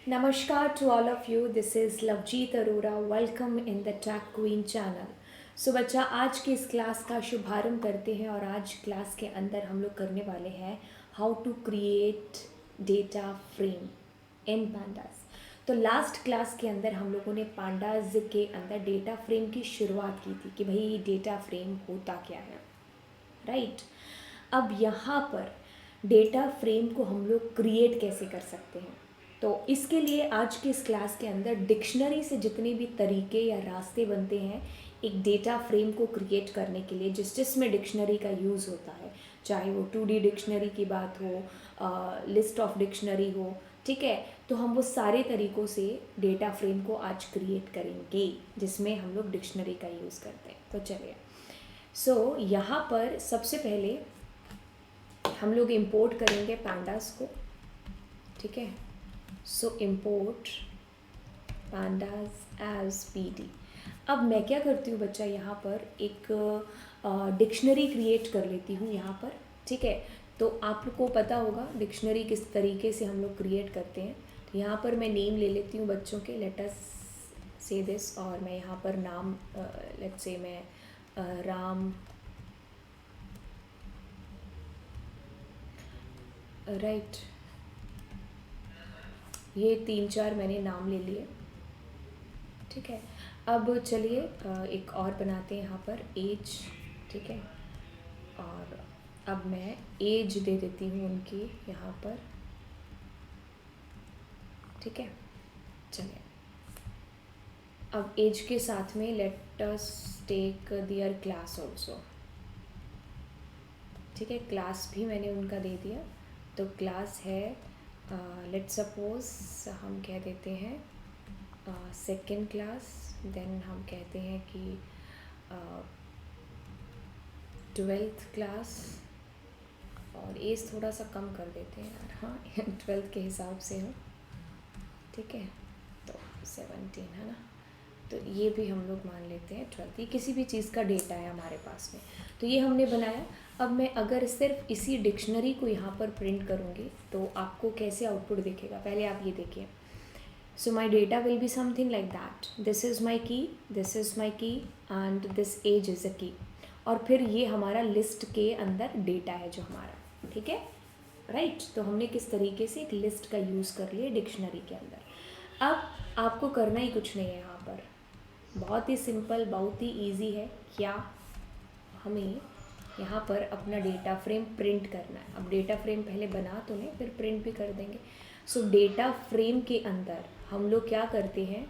Namaskar to all of you. This is Lavjeet Arora. Welcome in the Tech Queen channel. सो बच्चा आज की इस class का शुभारंभ करते हैं और आज क्लास के अंदर हम लोग करने वाले हैं how to create data frame in pandas. तो लास्ट क्लास के अंदर हम लोगों ने पांडास के अंदर डेटा फ्रेम की शुरुआत की थी कि भाई ये डेटा फ्रेम होता क्या है, राइट। अब यहाँ पर डेटा फ्रेम को हम लोग क्रिएट कैसे कर सकते हैं, तो इसके लिए आज की इस क्लास के अंदर डिक्शनरी से जितने भी तरीके या रास्ते बनते हैं एक डेटा फ्रेम को क्रिएट करने के लिए, जिसमें डिक्शनरी का यूज़ होता है, चाहे वो 2D डिक्शनरी की बात हो, लिस्ट ऑफ डिक्शनरी हो, ठीक है। तो हम वो सारे तरीक़ों से डेटा फ्रेम को आज क्रिएट करेंगे जिसमें हम लोग डिक्शनरी का यूज़ करते हैं। तो चलिए, सो यहाँ पर सबसे पहले हम लोग इंपोर्ट करेंगे pandas को, ठीक है। सो इंपोर्ट pandas as pd। अब मैं क्या करती हूँ बच्चा, यहाँ पर एक डिक्शनरी क्रिएट कर लेती हूँ यहाँ पर, ठीक है। तो आपको पता होगा डिक्शनरी किस तरीके से हम लोग क्रिएट करते हैं। तो यहाँ पर मैं नेम ले लेती हूँ बच्चों के, लेट अस से दिस, और मैं यहाँ पर नाम लेट्स से मैं राम, राइट, ये 3-4 मैंने नाम ले लिए, ठीक है। अब चलिए एक और बनाते हैं यहाँ पर एज, ठीक है। और अब मैं एज दे देती हूँ उनकी यहाँ पर, ठीक है। चलिए, अब एज के साथ में let us take their class also, ठीक है। क्लास भी मैंने उनका दे दिया। तो क्लास है लेट सपोज हम कह देते हैं सेकेंड क्लास, देन हम कहते हैं कि 12th क्लास, और एज थोड़ा सा कम कर देते हैं यार, हाँ 12th के हिसाब से हो, ठीक है। तो 17 है ना, तो ये भी हम लोग मान लेते हैं 12th। ये किसी भी चीज़ का डेटा है हमारे पास में, तो ये हमने बनाया। अब मैं अगर सिर्फ इसी डिक्शनरी को यहाँ पर प्रिंट करूँगी तो आपको कैसे आउटपुट दिखेगा, पहले आप ये देखिए। So my data will be something like that. This is my key, this is my key and this age is a key। और फिर ये हमारा लिस्ट के अंदर डेटा है जो हमारा, ठीक है, राइट। तो हमने किस तरीके से एक लिस्ट का यूज़ कर लिया डिक्शनरी के अंदर। अब आपको करना ही कुछ नहीं है यहाँ पर, बहुत ही सिंपल, बहुत ही ईजी है। क्या हमें यहाँ पर अपना डेटा फ्रेम प्रिंट करना है। अब डेटा फ्रेम पहले बना तो लें, फिर प्रिंट भी कर देंगे। सो डेटा फ्रेम के अंदर हम लोग क्या करते हैं,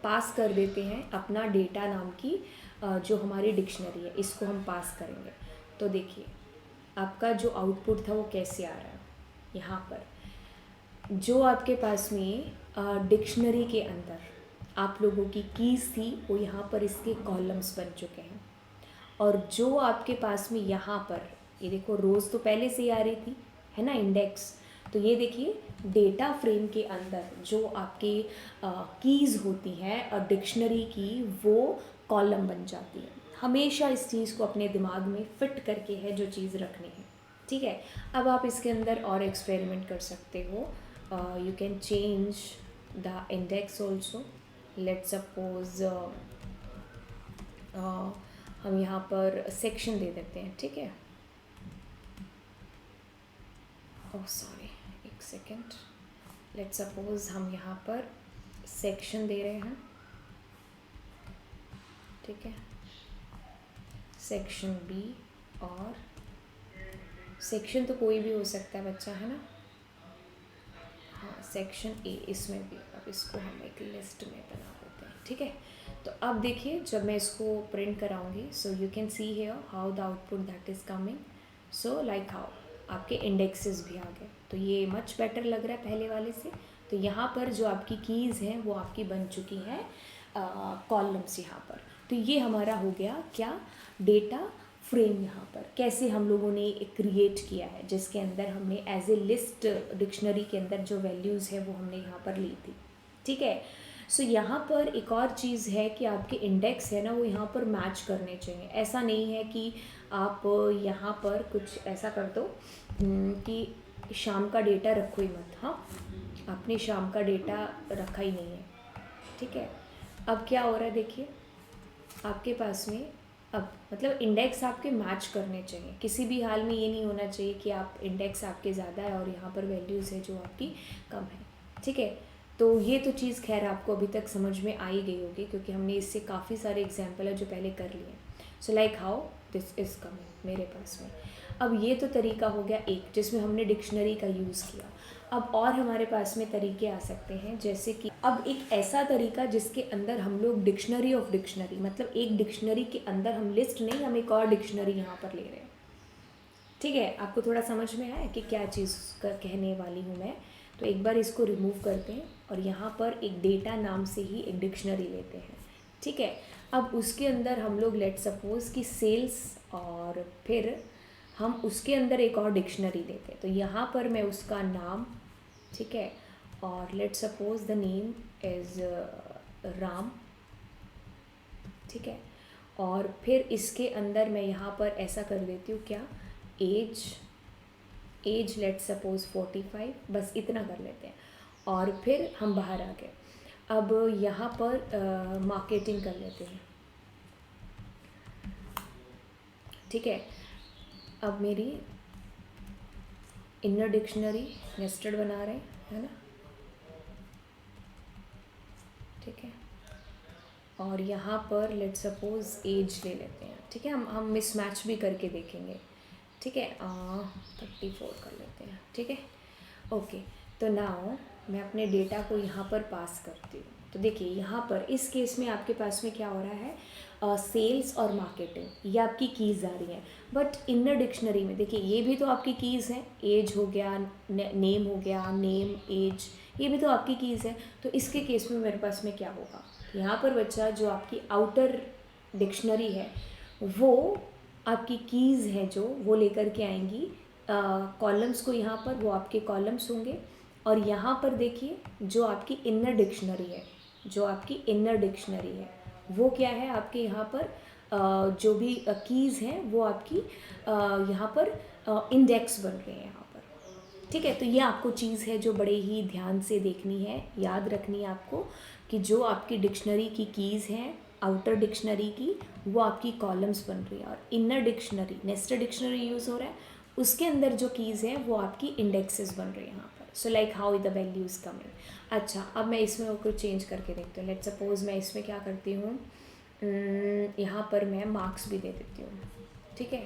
पास कर देते हैं अपना डेटा नाम की जो हमारी डिक्शनरी है, इसको हम पास करेंगे। तो देखिए आपका जो आउटपुट था वो कैसे आ रहा है। यहाँ पर जो आपके पास में डिक्शनरी के अंदर आप लोगों की कीज़ थी वो यहाँ पर इसके कॉलम्स बन चुके हैं, और जो आपके पास में यहाँ पर ये देखो रोज़ तो पहले से ही आ रही थी, है ना, इंडेक्स। तो ये देखिए डेटा फ्रेम के अंदर जो आपके कीज़ होती हैं डिक्शनरी की, वो कॉलम बन जाती है। हमेशा इस चीज़ को अपने दिमाग में फिट करके है जो चीज़ रखनी है, ठीक है। अब आप इसके अंदर और एक्सपेरिमेंट कर सकते हो। You can change the index also. Let suppose हम यहाँ पर सेक्शन दे देते हैं, ठीक है। ओह सॉरी, एक सेकेंड। लेट सपोज हम यहाँ पर सेक्शन दे रहे हैं, ठीक है, सेक्शन बी, और सेक्शन तो कोई भी हो सकता है बच्चा, है ना, हाँ सेक्शन ए इसमें भी। अब इसको हम एक लिस्ट में बना देते हैं, ठीक है। तो अब देखिए जब मैं इसको प्रिंट कराऊंगी, so you can see here how the output that is coming. So like how आपके इंडेक्सेस भी आ गए, तो ये मच बेटर लग रहा है पहले वाले से। तो यहाँ पर जो आपकी कीज़ हैं वो आपकी बन चुकी हैं कॉलम्स यहाँ पर। तो ये हमारा हो गया क्या, डेटा फ्रेम। यहाँ पर कैसे हम लोगों ने क्रिएट किया है, जिसके अंदर हमने एज ए लिस्ट डिक्शनरी के अंदर जो वैल्यूज़ है वो हमने यहाँ पर ली थी, ठीक है। सो यहाँ पर एक और चीज़ है कि आपके इंडेक्स है ना वो यहाँ पर मैच करने चाहिए। ऐसा नहीं है कि आप यहाँ पर कुछ ऐसा कर दो कि शाम का डेटा रखो ही मत, हाँ, आपने शाम का डेटा रखा ही नहीं है, ठीक है। अब क्या हो रहा है देखिए, आपके पास में अब मतलब इंडेक्स आपके मैच करने चाहिए, किसी भी हाल में ये नहीं होना चाहिए कि आप इंडेक्स आपके ज़्यादा है और यहाँ पर वैल्यूज़ है जो आपकी कम है, ठीक है। तो ये तो चीज़ खैर आपको अभी तक समझ में आ ही गई होगी, क्योंकि हमने इससे काफ़ी सारे एग्जाम्पल है जो पहले कर लिए हैं। सो like how this is coming मेरे पास में। अब ये तो तरीका हो गया एक, जिसमें हमने डिक्शनरी का यूज़ किया। अब और हमारे पास में तरीके आ सकते हैं, जैसे कि अब एक ऐसा तरीका जिसके अंदर हम लोग डिक्शनरी ऑफ डिक्शनरी, मतलब एक डिक्शनरी के अंदर हम लिस्ट नहीं, हम एक और डिक्शनरी यहाँ पर ले रहे हैं, ठीक है। आपको थोड़ा समझ में आया कि क्या चीज़ कहने वाली हूँ मैं। तो एक बार इसको रिमूव करते हैं और यहाँ पर एक डेटा नाम से ही एक डिक्शनरी लेते हैं, ठीक है। अब उसके अंदर हम लोग लेट सपोज कि सेल्स, और फिर हम उसके अंदर एक और डिक्शनरी लेते हैं। तो यहाँ पर मैं उसका नाम, ठीक है, और let suppose the name is Ram, ठीक है। और फिर इसके अंदर मैं यहाँ पर ऐसा कर देती हूँ क्या, एज लेट सपोज 45, बस इतना कर लेते हैं। और फिर हम बाहर आ गए। अब यहाँ पर मार्केटिंग कर लेते हैं, ठीक है। अब मेरी इनर डिक्शनरी नेस्टेड बना रहे हैं, है ना, ठीक है। और यहाँ पर लेट सपोज एज ले लेते हैं, ठीक है। हम मिसमैच भी करके देखेंगे, ठीक है। 34 कर लेते हैं, ठीक है, ओके। तो नाउ मैं अपने डेटा को यहाँ पर पास करती हूँ। तो देखिए यहाँ पर इस केस में आपके पास में क्या हो रहा है, सेल्स और मार्केटिंग ये आपकी कीज़ आ रही हैं। बट इनर डिक्शनरी में देखिए ये भी तो आपकी कीज़ हैं, एज हो गया, नेम हो गया, नेम एज, ये भी तो आपकी कीज़ है। तो इसके केस में मेरे पास में क्या होगा, यहाँ पर बच्चा जो आपकी आउटर डिक्शनरी है वो आपकी कीज़ है जो वो लेकर के आएंगी कॉलम्स को, यहाँ पर वो आपके कॉलम्स होंगे। और यहाँ पर देखिए जो आपकी इनर डिक्शनरी है, जो आपकी इनर डिक्शनरी है वो क्या है, आपके यहाँ पर जो भी कीज़ हैं वो आपकी यहाँ पर इंडेक्स बन रहे हैं यहाँ पर, ठीक है। तो ये आपको चीज़ है जो बड़े ही ध्यान से देखनी है, याद रखनी है आपको, कि जो आपकी डिक्शनरी की कीज़ हैं आउटर डिक्शनरी की, वो आपकी कॉलम्स बन रही है। और inner dictionary, nested dictionary use हो रहा है, उसके अंदर जो कीज़ हैं वो आपकी इंडेक्सेस बन रही है यहाँ पर। सो like how the values coming. अच्छा, अब मैं इसमें और कुछ चेंज करके देखती हूँ। लेट सपोज मैं इसमें क्या करती हूँ, यहाँ पर मैं मार्क्स भी दे देती हूँ, ठीक है।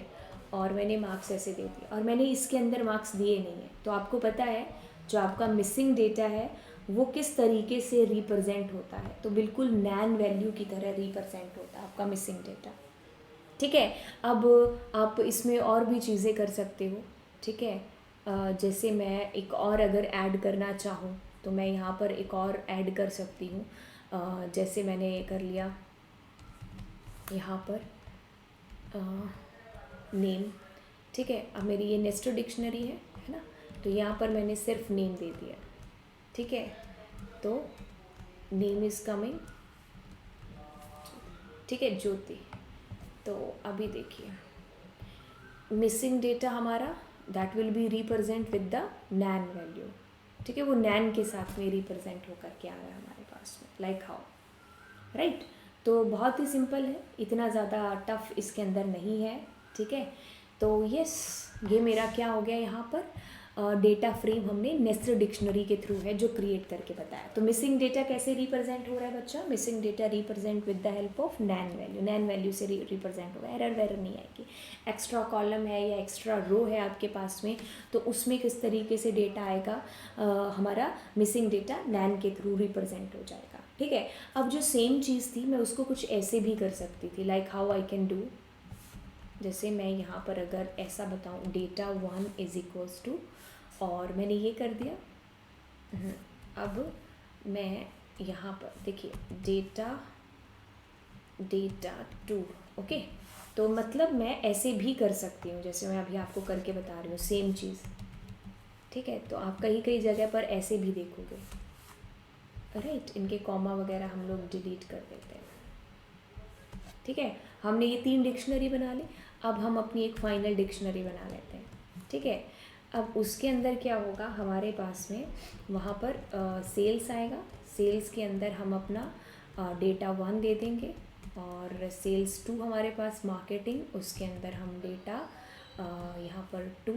और मैंने मार्क्स ऐसे दे दिए और मैंने इसके अंदर मार्क्स दिए नहीं है। तो आपको पता है जो आपका मिसिंग डेटा है वो किस तरीके से रिप्रेजेंट होता है, तो बिल्कुल नैन वैल्यू की तरह रिप्रेजेंट होता है आपका मिसिंग डेटा, ठीक है। अब आप इसमें और भी चीज़ें कर सकते हो, ठीक है। जैसे मैं एक और अगर ऐड करना चाहूँ तो मैं यहाँ पर एक और ऐड कर सकती हूँ। जैसे मैंने कर लिया यहाँ पर नेम, ठीक है। अब मेरी ये नेस्टेड डिक्शनरी है ना, तो यहाँ पर मैंने सिर्फ नेम दे दिया, ठीक है। तो नेम इज़ कमिंग, ठीक है, ज्योति। तो अभी देखिए मिसिंग डेटा हमारा that will be represent with the NaN value, ठीक है। वो नैन के साथ में रिप्रेजेंट होकर के आ रहा है हमारे पास में, लाइक हाउ, राइट। तो बहुत ही सिंपल है, इतना ज़्यादा टफ इसके अंदर नहीं है, ठीक है। तो यस, ये मेरा क्या हो गया, यहाँ पर डेटा फ्रेम हमने नेस्टेड डिक्शनरी के थ्रू है जो क्रिएट करके बताया। तो मिसिंग डेटा कैसे रिप्रेजेंट हो रहा है बच्चा, missing data represent with the help of NaN value, NaN value से रिप्रेजेंट होगा, एरर वेरर नहीं आएगी। एक्स्ट्रा कॉलम है या एक्स्ट्रा रो है आपके पास में, तो उसमें किस तरीके से डेटा आएगा, हमारा मिसिंग डेटा नैन के थ्रू रिप्रेजेंट हो जाएगा, ठीक है। अब जो सेम चीज़ थी मैं उसको कुछ ऐसे भी कर सकती थी, like how I can do, जैसे मैं यहाँ पर अगर ऐसा बताऊँ डेटा 1 इज इक्वल्स टू, और मैंने ये कर दिया। अब मैं यहाँ पर देखिए डेटा 2, ओके। तो मतलब मैं ऐसे भी कर सकती हूँ, जैसे मैं अभी आपको करके बता रही हूँ सेम चीज़, ठीक है। तो आप कई कई जगह पर ऐसे भी देखोगे, राइट। इनके कॉमा वगैरह हम लोग डिलीट कर देते हैं, ठीक है। हमने ये 3 डिक्शनरी बना ली, अब हम अपनी एक फाइनल डिक्शनरी बना लेते हैं, ठीक है। अब उसके अंदर क्या होगा हमारे पास में, वहाँ पर सेल्स आएगा। सेल्स के अंदर हम अपना डेटा 1 दे देंगे, और सेल्स 2 हमारे पास मार्केटिंग, उसके अंदर हम डेटा यहाँ पर 2,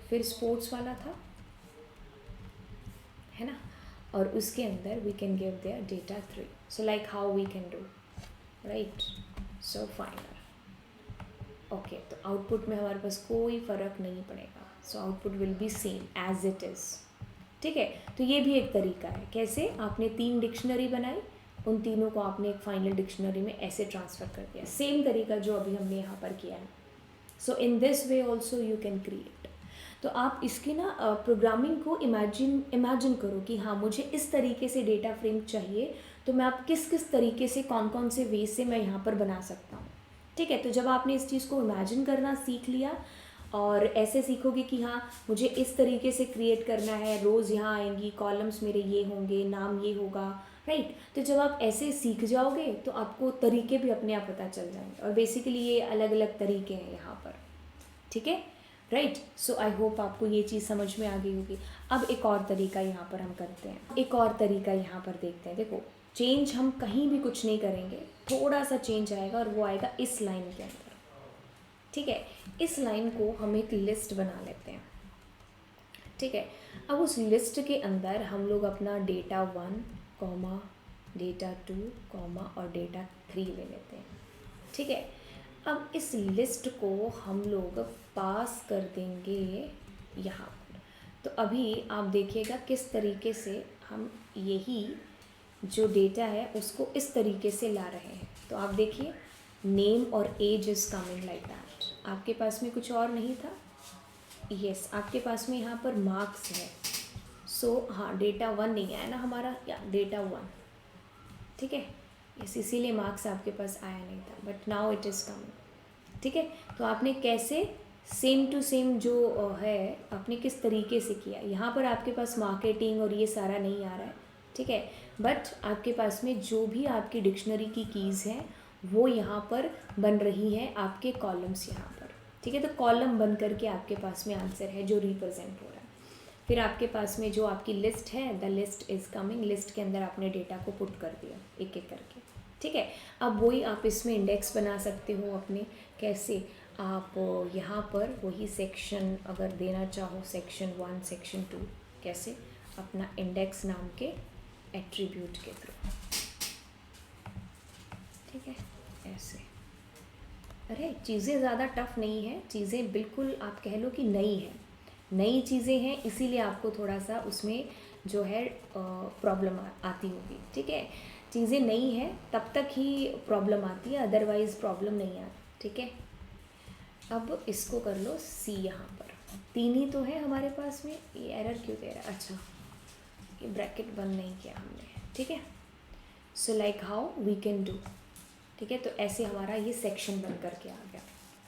फिर स्पोर्ट्स वाला था, है ना, और उसके अंदर we can give their data 3। So like how we can do, right. So final, okay, तो आउटपुट में हमारे पास कोई फ़र्क नहीं पड़ेगा। So output will be same as it is, ठीक है। तो ये भी एक तरीका है, कैसे आपने 3 डिक्शनरी बनाई, उन तीनों को आपने एक फाइनल डिक्शनरी में ऐसे ट्रांसफ़र कर दिया, सेम तरीका जो अभी हमने यहाँ पर किया है। So in this way also you can create. तो आप इसकी ना प्रोग्रामिंग को इमेजिन करो कि हाँ मुझे इस तरीके से डेटा फ्रेम चाहिए, तो मैं आप किस किस तरीके से कौन कौन से वे से मैं यहाँ पर बना सकता हूँ, ठीक है। तो जब आपने इस चीज़ को इमेजिन करना सीख लिया और ऐसे सीखोगे कि हाँ मुझे इस तरीके से क्रिएट करना है, रोज़ यहाँ आएंगी, कॉलम्स मेरे ये होंगे, नाम ये होगा, राइट। तो जब आप ऐसे सीख जाओगे तो आपको तरीके भी अपने आप पता चल जाएंगे, और बेसिकली ये अलग अलग तरीके हैं यहाँ पर, ठीक है, राइट। सो आई होप आपको ये चीज़ समझ में आ गई होगी। अब एक और तरीका यहाँ पर हम करते हैं, एक और तरीका यहाँ पर देखते हैं। देखो, चेंज हम कहीं भी कुछ नहीं करेंगे, थोड़ा सा चेंज आएगा और वो आएगा इस लाइन के अंदर, ठीक है। इस लाइन को हम एक लिस्ट बना लेते हैं, ठीक है। अब उस लिस्ट के अंदर हम लोग अपना डेटा 1, डेटा 2, और डेटा 3 ले लेते हैं, ठीक है। अब इस लिस्ट को हम लोग पास कर देंगे यहाँ पर। तो अभी आप देखिएगा किस तरीके से हम यही जो डेटा है उसको इस तरीके से ला रहे हैं। तो आप देखिए, नेम और age is coming like that. आपके पास में कुछ और नहीं था, यस आपके पास में यहाँ पर मार्क्स है। सो हाँ, डेटा 1 नहीं आया ना हमारा, या डेटा 1, ठीक है, यस, इसीलिए मार्क्स आपके पास आया नहीं था, but now it is coming, ठीक है। तो आपने कैसे सेम टू सेम जो है आपने किस तरीके से किया, यहाँ पर आपके पास मार्केटिंग और ये सारा नहीं आ रहा है, ठीक है, बट आपके पास में जो भी आपकी डिक्शनरी की कीज़ हैं वो यहाँ पर बन रही हैं, आपके कॉलम्स यहाँ पर, ठीक है। तो कॉलम बन करके आपके पास में आंसर है जो रिप्रेजेंट हो रहा है। फिर आपके पास में जो आपकी लिस्ट है, the list is coming, list के अंदर आपने डेटा को पुट कर दिया एक एक करके, ठीक है। अब वही आप इसमें इंडेक्स बना सकते हो अपने, कैसे आप यहाँ पर वही सेक्शन अगर देना चाहो, सेक्शन 1, सेक्शन 2, कैसे अपना इंडेक्स नाम के एट्रीब्यूट के थ्रू, ठीक है, ऐसे। अरे चीज़ें ज़्यादा टफ नहीं है, चीज़ें बिल्कुल आप कह लो कि नई है, नई चीज़ें हैं, इसीलिए आपको थोड़ा सा उसमें जो है प्रॉब्लम आती होगी, ठीक है। चीज़ें नई हैं तब तक ही प्रॉब्लम आती है, अदरवाइज़ प्रॉब्लम नहीं आती, ठीक है। अब इसको कर लो सी, यहाँ पर 3 ही तो है हमारे पास में, ये एरर क्यों दे रहा है, अच्छा ये ब्रैकेट बंद नहीं किया हमने, ठीक है। So like how we can do, ठीक है। तो ऐसे हमारा ये सेक्शन बन करके आ गया,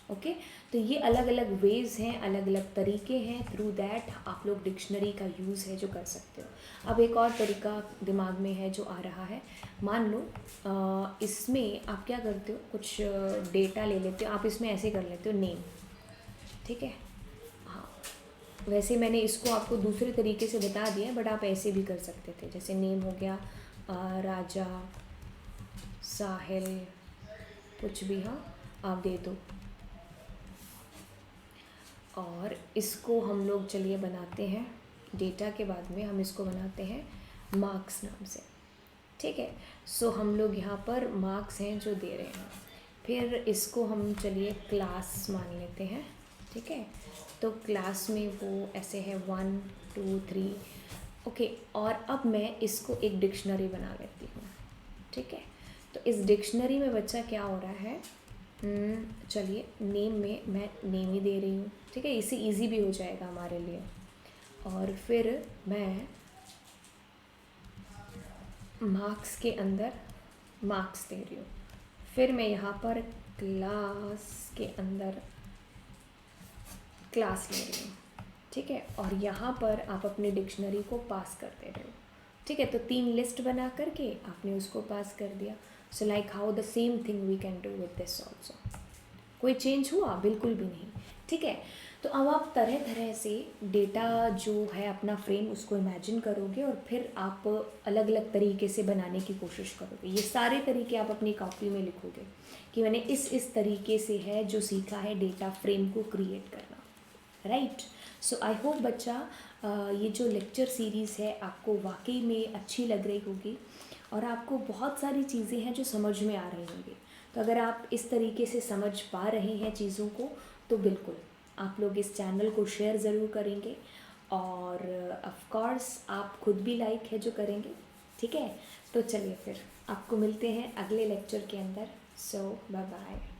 ओके। तो ये अलग अलग वेज हैं, अलग अलग तरीके हैं, थ्रू दैट आप लोग डिक्शनरी का यूज़ है जो कर सकते हो। अब एक और तरीका दिमाग में है जो आ रहा है, मान लो इसमें आप क्या करते हो, कुछ डेटा ले लेते हो, आप इसमें ऐसे कर लेते हो नेम, ठीक है। हाँ, वैसे मैंने इसको आपको दूसरे तरीके से बता दिया है, बट आप ऐसे भी कर सकते थे, जैसे नेम हो गया राजा, साहिल, कुछ भी, हाँ आप दे दो। और इसको हम लोग चलिए बनाते हैं, डेटा के बाद में हम इसको बनाते हैं मार्क्स नाम से, ठीक है। सो हम लोग यहाँ पर मार्क्स हैं जो दे रहे हैं, फिर इसको हम चलिए क्लास मान लेते हैं, ठीक है। तो क्लास में वो ऐसे है 1, 2, 3, ओके। और अब मैं इसको एक डिक्शनरी बना लेती हूँ, ठीक है। तो इस डिक्शनरी में बच्चा क्या हो रहा है, चलिए नेम में मैं नेम ही दे रही हूँ, ठीक है, इससे इजी भी हो जाएगा हमारे लिए। और फिर मैं मार्क्स के अंदर मार्क्स दे रही हूँ, फिर मैं यहाँ पर क्लास के अंदर क्लास ले रही हूँ, ठीक है। और यहाँ पर आप अपनी डिक्शनरी को पास कर दे रहे हो, ठीक है। तो 3 लिस्ट बना करके आपने उसको पास कर दिया। So like how the same thing we can do with this also. कोई चेंज हुआ? बिल्कुल भी नहीं, ठीक है। तो अब आप तरह तरह से डेटा जो है अपना फ्रेम उसको इमेजिन करोगे और फिर आप अलग अलग तरीके से बनाने की कोशिश करोगे। ये सारे तरीके आप अपनी कॉपी में लिखोगे कि मैंने इस तरीके से है जो सीखा है डेटा फ्रेम को क्रिएट करना, राइट। सो आई होप बच्चा ये जो लेक्चर सीरीज़ है आपको वाकई में अच्छी लग रही होगी और आपको बहुत सारी चीज़ें हैं जो समझ में आ रही होंगी। तो अगर आप इस तरीके से समझ पा रहे हैं चीज़ों को तो बिल्कुल आप लोग इस चैनल को शेयर ज़रूर करेंगे और ऑफ कोर्स आप खुद भी लाइक है जो करेंगे, ठीक है। तो चलिए फिर आपको मिलते हैं अगले लेक्चर के अंदर। सो बाय बाय।